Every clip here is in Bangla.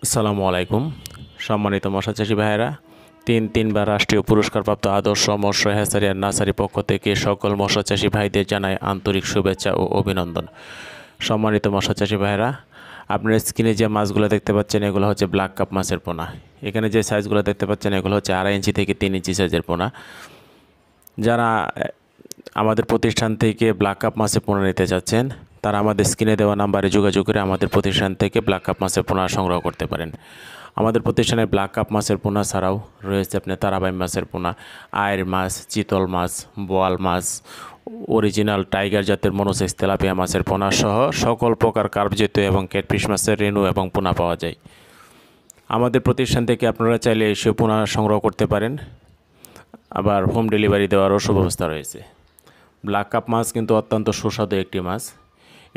আসসালামু আলাইকুম। সম্মানিত মৎস্য চাষী ভাইয়েরা, তিনবার রাষ্ট্রীয় পুরস্কারপ্রাপ্ত আদর্শ মৎস্য হ্যাচারি আর নার্সারি পক্ষ থেকে সকল মৎস্য চাষী ভাইদের জানাই আন্তরিক শুভেচ্ছা ও অভিনন্দন। সম্মানিত মৎস্য চাষী ভাইয়েরা, আপনার স্ক্রিনে যে মাছগুলো দেখতে পাচ্ছেন এগুলো হচ্ছে ব্ল্যাক কাপ মাছের পোনা। এখানে যে সাইজগুলো দেখতে পাচ্ছেন এগুলো হচ্ছে 2.5 ইঞ্চি থেকে 3 ইঞ্চি সাইজের পোনা। যারা আমাদের প্রতিষ্ঠান থেকে ব্ল্যাক কাপ মাছের পোনা নিতে চাচ্ছেন তারা আমাদের স্ক্রিনে দেওয়া নাম্বারে যোগাযোগ করে আমাদের প্রতিষ্ঠান থেকে ব্ল্যাক কাপ মাছের পোনা সংগ্রহ করতে পারেন। আমাদের প্রতিষ্ঠানে ব্ল্যাক কাপ মাছের পোনা ছাড়াও রয়েছে আপনার তারাবাই মাছের পোনা, আয়ের মাছ, চিতল মাছ, বোয়াল মাছ, অরিজিনাল টাইগার জাতের মনোসেক্স তেলাপিয়া মাছের পোনা সহ সকল প্রকার কার্প জাতীয় এবং ক্যাটফিশ মাছের রেণু এবং পোনা পাওয়া যায়। আমাদের প্রতিষ্ঠান থেকে আপনারা চাইলে এসে পোনা সংগ্রহ করতে পারেন, আবার হোম ডেলিভারি দেওয়ারও সুব্যবস্থা রয়েছে। ব্ল্যাক কাপ মাছ কিন্তু অত্যন্ত সুস্বাদু একটি মাছ।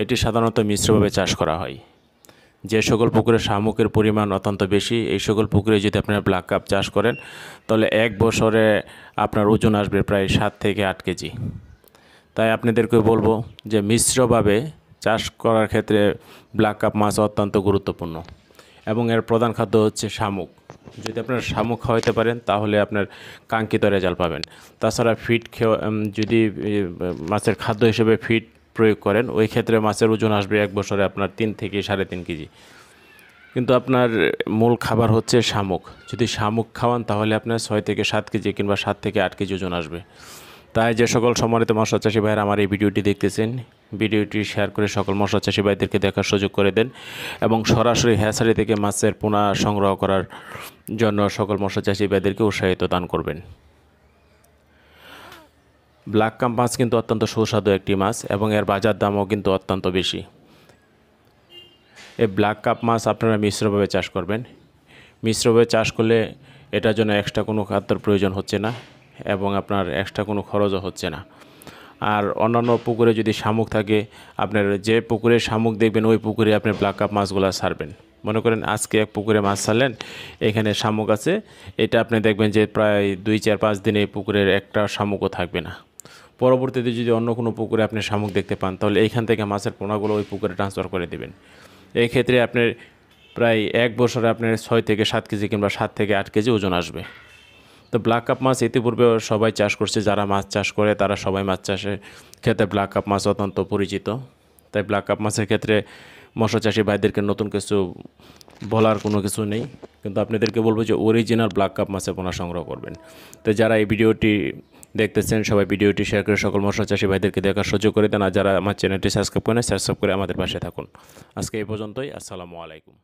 এটি সাধারণত মিশ্রভাবে চাষ করা হয়। যে সকল পুকুরে শামুকের পরিমাণ অত্যন্ত বেশি, এই সকল পুকুরে যদি আপনারা ব্ল্যাক কাপ চাষ করেন তাহলে 1 বছরে আপনার ওজন আসবে প্রায় 7 থেকে 8 কেজি। তাই আপনাদেরকে বলবো যে মিশ্রভাবে চাষ করার ক্ষেত্রে ব্ল্যাক কাপ মাছ অত্যন্ত গুরুত্বপূর্ণ এবং এর প্রধান খাদ্য হচ্ছে শামুক। যদি আপনারা শামুক খাওয়াতে পারেন তাহলে আপনার কাঙ্ক্ষিত রেজাল্ট পাবেন। তাছাড়া ফিড যদি মাছের খাদ্য হিসেবে ফিড প্রয়োগ করেন ওই ক্ষেত্রে মাছের ওজন আসবে 1 বছরে আপনার 3 থেকে 3.5 কেজি। কিন্তু আপনার মূল খাবার হচ্ছে শামুক। যদি শামুক খাওয়ান তাহলে আপনার 6 থেকে 7 কেজি কিংবা 7 থেকে 8 কেজি ওজন আসবে। তাই যে সকল সম্মানিত মৎস্য চাষী ভাইয়েরা আমার এই ভিডিওটি দেখতেছেন, ভিডিওটি শেয়ার করে সকল মৎস্য চাষী ভাইদেরকে দেখার সুযোগ করে দেন এবং সরাসরি হ্যাচারি থেকে মাছের পোনা সংগ্রহ করার জন্য সকল মৎস্য চাষী ভাইদেরকে উৎসাহিত দান করবেন। ব্ল্যাক কাপ মাছ কিন্তু অত্যন্ত সুস্বাদু একটি মাছ এবং এর বাজার দামও কিন্তু অত্যন্ত বেশি। এই ব্ল্যাক কাপ মাছ আপনারা মিশ্রভাবে চাষ করবেন। মিশ্রভাবে চাষ করলে এটার জন্য এক্সট্রা কোনো খাদ্যের প্রয়োজন হচ্ছে না এবং আপনার এক্সট্রা কোনো খরচও হচ্ছে না। আর অন্যান্য পুকুরে যদি শামুক থাকে, আপনার যে পুকুরে শামুক দেখবেন ওই পুকুরে আপনি ব্ল্যাক কাপ মাছগুলো ছাড়বেন। মনে করেন আজকে এক পুকুরে মাছ ছাড়লেন, এখানে শামুক আছে, এটা আপনি দেখবেন যে প্রায় 2-4-5 দিনে এই পুকুরের একটা শামুকও থাকবে না। পরবর্তীতে যদি অন্য কোনো পুকুরে আপনি শামুক দেখতে পান তাহলে এইখান থেকে মাছের পোনাগুলো ওই পুকুরে ট্রান্সফার করে দেবেন। এই ক্ষেত্রে আপনার প্রায় 1 বছরে আপনার 6 থেকে 7 কেজি কিংবা 7 থেকে 8 কেজি ওজন আসবে। তো ব্ল্যাক কাপ মাছ ইতিপূর্বে সবাই চাষ করছে, যারা মাছ চাষ করে তারা সবাই মাছ চাষের ক্ষেত্রে ব্ল্যাক কাপ মাছ অত্যন্ত পরিচিত। তাই ব্ল্যাক কাপ মাছের ক্ষেত্রে মৎস্য চাষী ভাইদেরকে নতুন কিছু বলার কোনো কিছু নেই, কিন্তু আপনাদেরকে বলবো যে অরিজিনাল ব্ল্যাক কাপ মাছের পোনা সংগ্রহ করবেন। তো যারা এই ভিডিওটি দেখতেছেন সবাই ভিডিওটি শেয়ার করে সকল মৎস্য চাষী ভাইদেরকে দেখার সুযোগ করে দেন। আর যারা আমার চ্যানেলটি সাবস্ক্রাইব করেন, সাবস্ক্রাইব করে আমাদের পাশে থাকুন। আজকে এই পর্যন্তই। আসসালামু আলাইকুম।